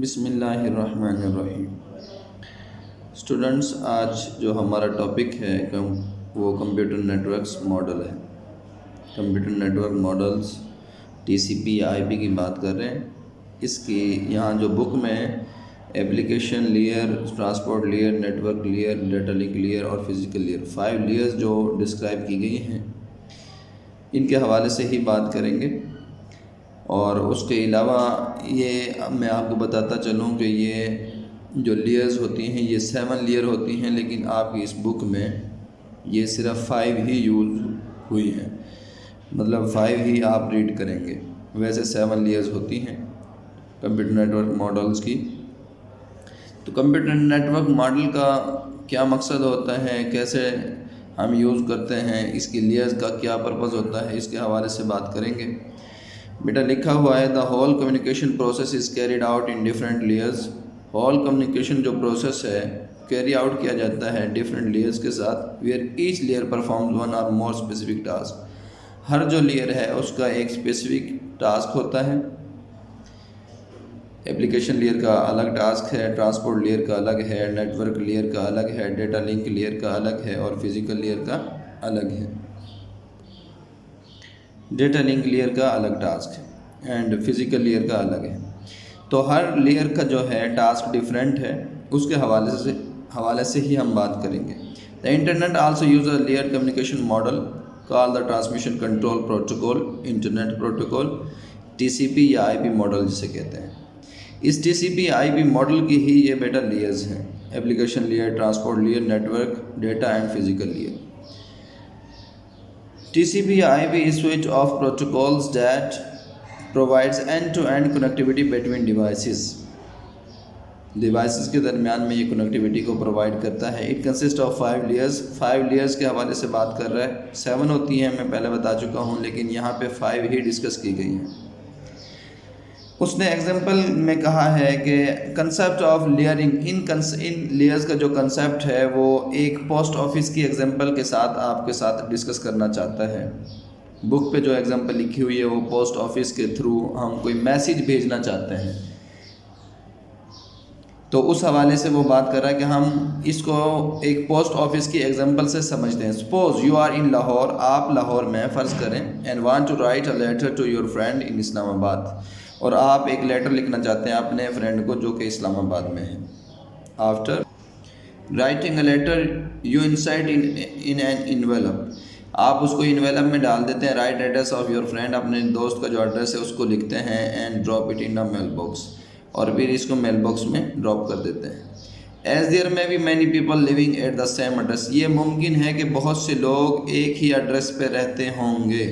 बिस्मिल्लाहिर्रहमानिर्रहीम। स्टूडेंट्स, आज जो हमारा टॉपिक है वो कंप्यूटर नेटवर्क्स मॉडल है। Computer network models TCP IP की बात कर रहे हैं। इसकी यहाँ जो बुक में application layer, transport layer, network layer, data link layer और फिज़िकल लेयर 5 लेयर्स जो डिस्क्राइब की गई हैं, इनके हवाले से ही बात करेंगे। और उसके अलावा ये मैं आपको बताता चलूँ कि ये जो लेयर्स होती हैं ये 7 लेयर होती हैं, लेकिन आपकी इस बुक में ये सिर्फ 5 ही यूज़ हुई हैं, मतलब 5 ही आप रीड करेंगे। वैसे 7 लेयर्स होती हैं कंप्यूटर नेटवर्क मॉडल्स की। तो कंप्यूटर नेटवर्क मॉडल का क्या मकसद होता है, कैसे हम यूज़ करते हैं, इसकी लेयर्स का क्या पर्पज़ होता है, इसके हवाले से बात करेंगे। बेटा लिखा हुआ है, the whole communication process is carried out in different layers. Whole communication जो प्रोसेस है कैरी आउट किया जाता है डिफरेंट लेयर्स के साथ, where each layer performs one or more specific task. हर जो लेयर है उसका एक स्पेसिफिक टास्क होता है। एप्लीकेशन लेयर का अलग टास्क है, ट्रांसपोर्ट लेयर का अलग है, नेटवर्क लेयर का अलग है, डेटा लिंक लेयर का अलग है और फिज़िकल लेयर का अलग है। डेटा लिंक लेयर का अलग टास्क है एंड फिज़िकल लेयर का अलग है। तो हर लेयर का जो है टास्क डिफरेंट है, उसके हवाले से ही हम बात करेंगे। The internet also use a layer communication model call the transmission control protocol, internet protocol, TCP या आईपी मॉडल जिसे कहते हैं। इस टीसीपी आईपी मॉडल की ही ये बेटा लेयर्स हैं, application layer, transport layer, network, data and physical layer. TCP/IP is suite of protocols that provides end-to-end connectivity between devices. Devices के दरमियान में ये कनेक्टिविटी को प्रोवाइड करता है। It consist of 5 layers. 5 layers के हवाले से बात कर रहा है। 7 होती हैं, मैं पहले बता चुका हूँ, लेकिन यहाँ पे 5 ही डिस्कस की गई हैं। उसने एग्जाम्पल में कहा है कि concept of layering, in layers का जो कंसेप्ट है वो एक पोस्ट ऑफिस की एग्जाम्पल के साथ आपके साथ डिस्कस करना चाहता है। बुक पे जो एग्जाम्पल लिखी हुई है वो पोस्ट ऑफिस के थ्रू हम कोई मैसेज भेजना चाहते हैं, तो उस हवाले से वो बात कर रहा है कि हम इसको एक पोस्ट ऑफिस की एग्जाम्पल से समझते हैं। Suppose you are in Lahore, आप लाहौर में फ़र्ज़ करें, and want to write a letter to your friend in Islamabad, और आप एक लेटर लिखना चाहते हैं अपने फ्रेंड को जो कि इस्लामाबाद में है। After writing a letter you insert in an envelope, आप उसको इन्वेलप में डाल देते हैं। Write address of your friend, अपने दोस्त का जो एड्रेस है उसको लिखते हैं, and drop it in a mail box, और फिर इसको मेल बॉक्स में ड्रॉप कर देते हैं। As there may be many people living at the same address, ये मुमकिन है कि बहुत से लोग एक ही एड्रेस पे रहते होंगे।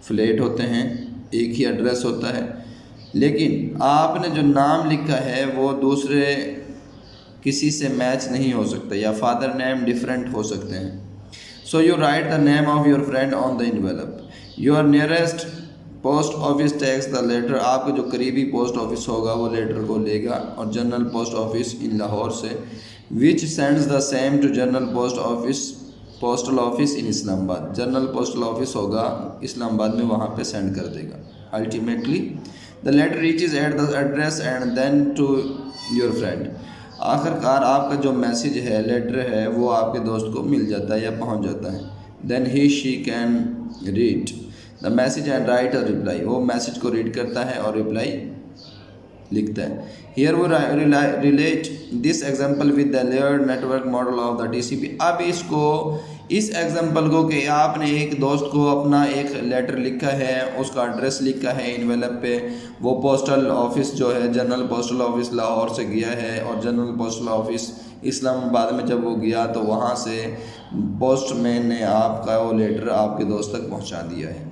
फ्लैट होते हैं, एक ही एड्रेस होता है, लेकिन आपने जो नाम लिखा है वो दूसरे किसी से मैच नहीं हो सकता, या फादर नेम डिफरेंट हो सकते हैं। So you write the name of your friend on the envelope. Your nearest post office takes the letter, आपका जो करीबी पोस्ट ऑफिस होगा वो लेटर को लेगा, और general post office in Lahore से, which sends the same to general postal office in Islamabad, general postal office होगा इस्लामाबाद में, वहाँ पे सेंड कर देगा। Ultimately the letter reaches at the address and then to your friend, आखिरकार आपका जो मैसेज है, लेटर है, वो आपके दोस्त को मिल जाता है या पहुँच जाता है। Then he she can read the message and write a reply, वो मैसेज को रीड करता है और रिप्लाई लिखता है। Here we relate this example with the layered network model of the TCP. अब इस एग्जाम्पल को कि आपने एक दोस्त को अपना एक लेटर लिखा है, उसका एड्रेस लिखा है इन्वेलप पे, वो पोस्टल ऑफिस जो है जनरल पोस्टल ऑफिस लाहौर से गया है, और जनरल पोस्टल ऑफिस इस्लामाबाद में जब वो गया तो वहाँ से पोस्टमैन ने आपका वो लेटर आपके दोस्त तक पहुँचा दिया है।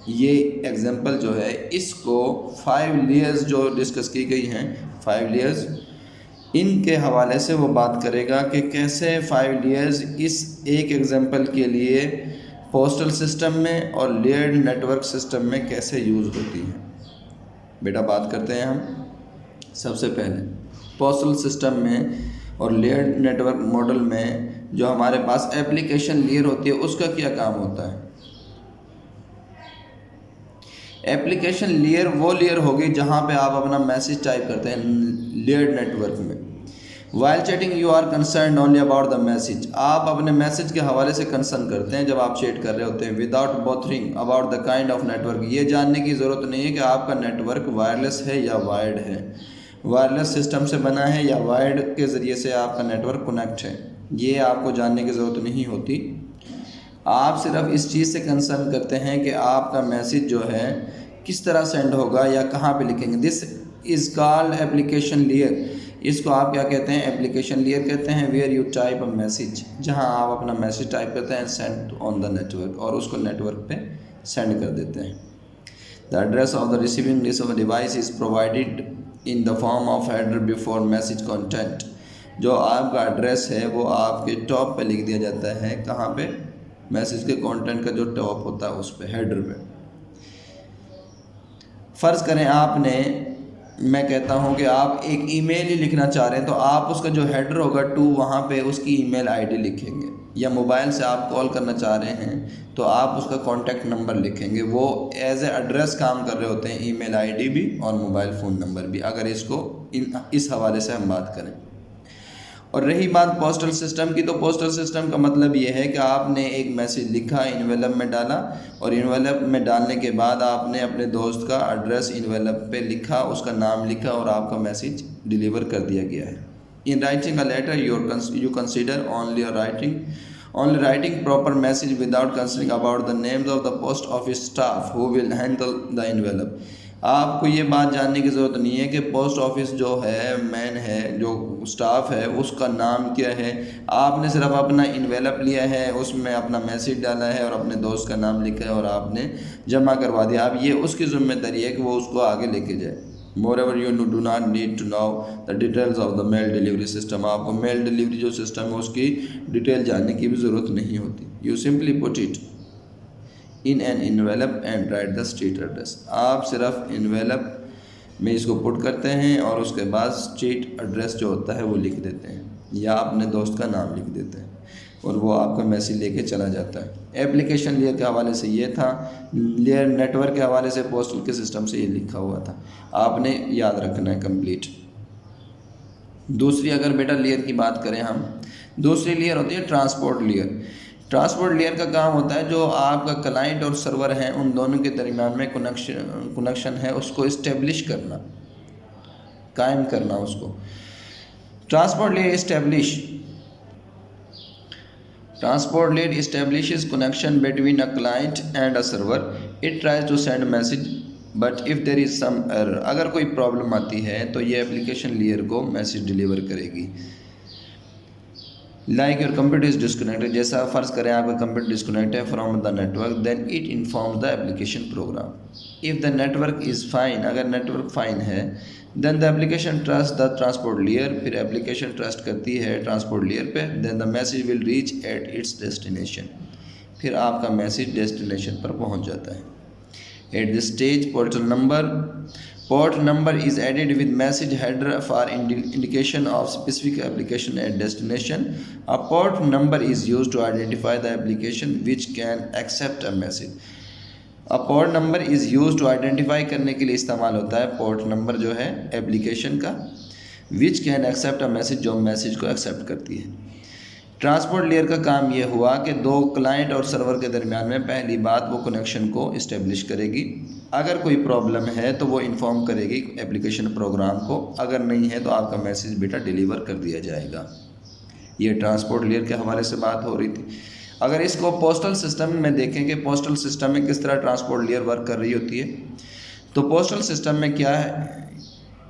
ये एग्जाम्पल जो है, इसको 5 लेयर्स जो डिस्कस की गई हैं, 5 लेयर्स, इनके हवाले से वो बात करेगा कि कैसे 5 लेयर्स इस एक एग्जाम्पल के लिए पोस्टल सिस्टम में और लेयर्ड नेटवर्क सिस्टम में कैसे यूज़ होती हैं। बेटा बात करते हैं हम सबसे पहले पोस्टल सिस्टम में और लेयर्ड नेटवर्क मॉडल में जो हमारे पास एप्लीकेशन लेयर होती है उसका क्या काम होता है। एप्लीकेशन लेयर वो लेयर होगी जहाँ पे आप अपना मैसेज टाइप करते हैं लेयर्ड नेटवर्क में। While chatting you are concern only about the message, आप अपने मैसेज के हवाले से कंसर्न करते हैं जब आप चैट कर रहे होते हैं। Without bothering about the kind of network, ये जानने की ज़रूरत नहीं है कि आपका नेटवर्क वायरलेस है या वायर्ड है, वायरलेस सिस्टम से बना है या वायर्ड के ज़रिए से आपका नेटवर्क कनेक्ट है, ये आपको जानने की ज़रूरत नहीं होती। आप सिर्फ इस चीज़ से कंसर्न करते हैं कि आपका मैसेज जो है किस तरह सेंड होगा या कहाँ पे लिखेंगे। This is called application layer, इसको आप क्या कहते हैं, एप्लीकेशन लेयर कहते हैं। Where you type a message, जहाँ आप अपना मैसेज टाइप करते हैं सेंड ऑन द नेटवर्क, और उसको नेटवर्क पे सेंड कर देते हैं। The address of the receiving device is provided in the form of header before message content, जो आपका एड्रेस है वो आपके टॉप पे लिख दिया जाता है, कहाँ पे, मैसेज के कंटेंट का जो टॉप होता है उस पे, हेडर पे। फ़र्ज़ करें आपने, मैं कहता हूं कि आप एक ईमेल ही लिखना चाह रहे हैं, तो आप उसका जो हेडर होगा टू, वहां पे उसकी ईमेल आईडी लिखेंगे। या मोबाइल से आप कॉल करना चाह रहे हैं तो आप उसका कॉन्टैक्ट नंबर लिखेंगे। वो एज ए एड्रेस काम कर रहे होते हैं, ईमेल आईडी भी और मोबाइल फ़ोन नंबर भी, अगर इसको इस हवाले से हम बात करें। और रही बात पोस्टल सिस्टम की, तो पोस्टल सिस्टम का मतलब ये है कि आपने एक मैसेज लिखा, इन्वेलप में डाला, और इन्वेलप में डालने के बाद आपने अपने दोस्त का एड्रेस इन्वेलप पे लिखा, उसका नाम लिखा, और आपका मैसेज डिलीवर कर दिया गया है। In writing a letter you consider only writing proper message without considering about the names of the post office staff who will handle the envelope। आपको ये बात जानने की ज़रूरत नहीं है कि पोस्ट ऑफिस जो है, मैन है, जो स्टाफ है, उसका नाम क्या है। आपने सिर्फ अपना इन्वेलप लिया है, उसमें अपना मैसेज डाला है और अपने दोस्त का नाम लिखा है और आपने जमा करवा दिया। अब ये उसकी ज़िम्मेदारी है कि वो उसको आगे लेके जाए। मोreover you do not need to know the details of the mail delivery system, आपको मेल डिलीवरी जो सिस्टम है उसकी डिटेल जानने की भी ज़रूरत नहीं होती। You simply put it in an envelope and write the street address, आप सिर्फ इन्वेलप में इसको पुट करते हैं और उसके बाद स्ट्रीट एड्रेस जो होता है वो लिख देते हैं, या अपने दोस्त का नाम लिख देते हैं, और वो आपका मैसेज लेके चला जाता है। एप्लीकेशन लेयर के हवाले से ये था, लेयर नेटवर्क के हवाले से पोस्टल के सिस्टम से ये लिखा हुआ था, आपने याद रखना है कंप्लीट। दूसरी अगर बेटा लेयर की बात करें हम, दूसरी लेयर होती है ट्रांसपोर्ट लेयर। ट्रांसपोर्ट लेयर का काम होता है जो आपका क्लाइंट और सर्वर है उन दोनों के दरमियान में कनेक्शन है, उसको इस्टेब्लिश करना, कायम करना उसको। Transport layer establishes connection between a client and a server. It tries to send message but if there is some error, अगर कोई प्रॉब्लम आती है तो ये एप्लीकेशन लेयर को मैसेज डिलीवर करेगी। Like your computer is disconnected, जैसा फ़र्ज़ करें आपका कंप्यूटर डिस्कनेक्ट है from the network, then it informs the application program. If the network is fine, अगर नेटवर्क फाइन है, then the application trust the transport layer, फिर application trust करती है ट्रांसपोर्ट लेयर पे, then the message will reach at its destination, फिर आपका message destination पर पहुंच जाता है। At this stage port number is added with message header for indication of specific application at destination. A port number is used to identify the application which can accept a message. A port number is used to identify करने के लिए इस्तेमाल होता है port number जो है application का, which can accept a message, जो मैसेज को एक्सेप्ट करती है। ट्रांसपोर्ट लेयर का काम ये हुआ कि दो क्लाइंट और सर्वर के दरमियान में पहली बात वो कनेक्शन को इस्टेब्लिश करेगी, अगर कोई प्रॉब्लम है तो वो इन्फॉर्म करेगी एप्लीकेशन प्रोग्राम को, अगर नहीं है तो आपका मैसेज बेटा डिलीवर कर दिया जाएगा। ये ट्रांसपोर्ट लेयर के हवाले से बात हो रही थी। अगर इसको पोस्टल सिस्टम में देखें कि पोस्टल सिस्टम में किस तरह ट्रांसपोर्ट लेयर वर्क कर रही होती है, तो पोस्टल सिस्टम में क्या है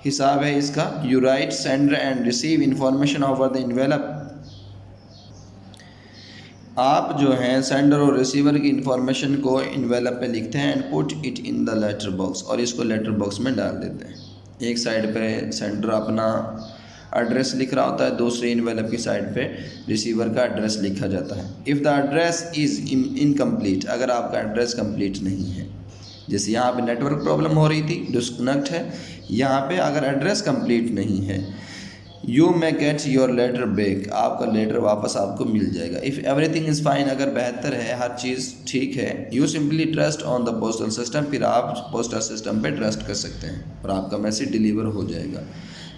हिसाब है इसका, you right sender and receive information over the envelope. आप जो हैं सेंडर और रिसीवर की इंफॉर्मेशन को इन्वेलप पे लिखते हैं and put it in the letter box, और इसको लेटर बॉक्स में डाल देते हैं। एक साइड पे सेंडर अपना एड्रेस लिख रहा होता है, दूसरी इन्वेलप की साइड पे रिसीवर का एड्रेस लिखा जाता है। If the address is incomplete, अगर आपका एड्रेस कंप्लीट नहीं है, जैसे यहाँ पे नेटवर्क प्रॉब्लम हो रही थी, डिस्कनेक्ट है, यहाँ पे अगर एड्रेस कंप्लीट नहीं है, you may get your letter back, आपका लेटर वापस आपको मिल जाएगा। इफ़ एवरीथिंग इज़ फाइन, अगर बेहतर है, हर चीज़ ठीक है, you simply trust on the postal system, फिर आप पोस्टल सिस्टम पे ट्रस्ट कर सकते हैं और आपका मैसेज डिलीवर हो जाएगा।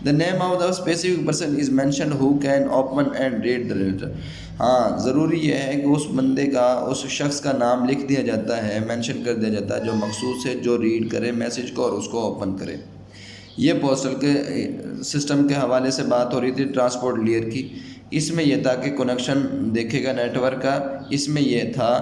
The name of the specific person is mention who can open and read the letter. हाँ, ज़रूरी यह है कि उस बंदे का, उस शख्स का नाम लिख दिया जाता है, मेंशन कर दिया जाता है, जो मखसूस है, जो रीड करे मैसेज को और उसको ओपन करे। ये पोस्टल के सिस्टम के हवाले से बात हो रही थी ट्रांसपोर्ट लेयर की। इसमें यह था कि कनेक्शन देखेगा नेटवर्क का, इसमें यह था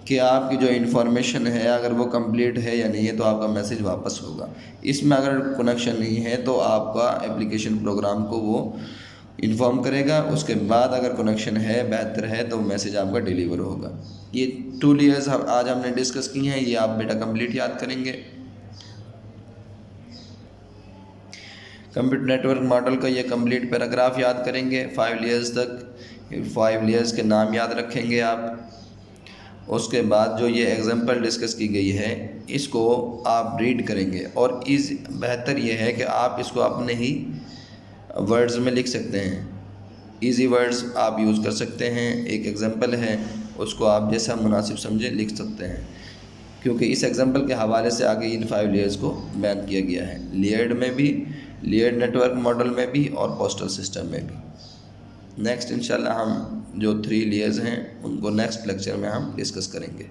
कि आपकी जो इन्फॉर्मेशन है अगर वो कंप्लीट है या नहीं है तो आपका मैसेज वापस होगा। इसमें अगर कनेक्शन नहीं है तो आपका एप्लीकेशन प्रोग्राम को वो इन्फॉर्म करेगा, उसके बाद अगर कनेक्शन है, बेहतर है, तो मैसेज आपका डिलीवर होगा। ये 2 लेयर्स आज हमने डिस्कस की हैं, ये आप बेटा कंप्लीट याद करेंगे। कंप्यूटर नेटवर्क मॉडल का ये कंप्लीट पैराग्राफ याद करेंगे 5 लेयर्स तक। 5 लेयर्स के नाम याद रखेंगे आप। उसके बाद जो ये एग्जांपल डिस्कस की गई है इसको आप रीड करेंगे और बेहतर ये है कि आप इसको अपने ही वर्ड्स में लिख सकते हैं। इजी वर्ड्स आप यूज़ कर सकते हैं। एक एग्जांपल है, उसको आप जैसा मुनासिब समझे लिख सकते हैं, क्योंकि इस एग्जांपल के हवाले से आगे इन 5 लेयर्स को बयान किया गया है, लेयर्ड में भी, लेयर्ड नेटवर्क मॉडल में भी और पोस्टल सिस्टम में भी। नेक्स्ट इंशाल्लाह हम जो 3 लेयर्स हैं उनको नेक्स्ट लेक्चर में हम डिस्कस करेंगे।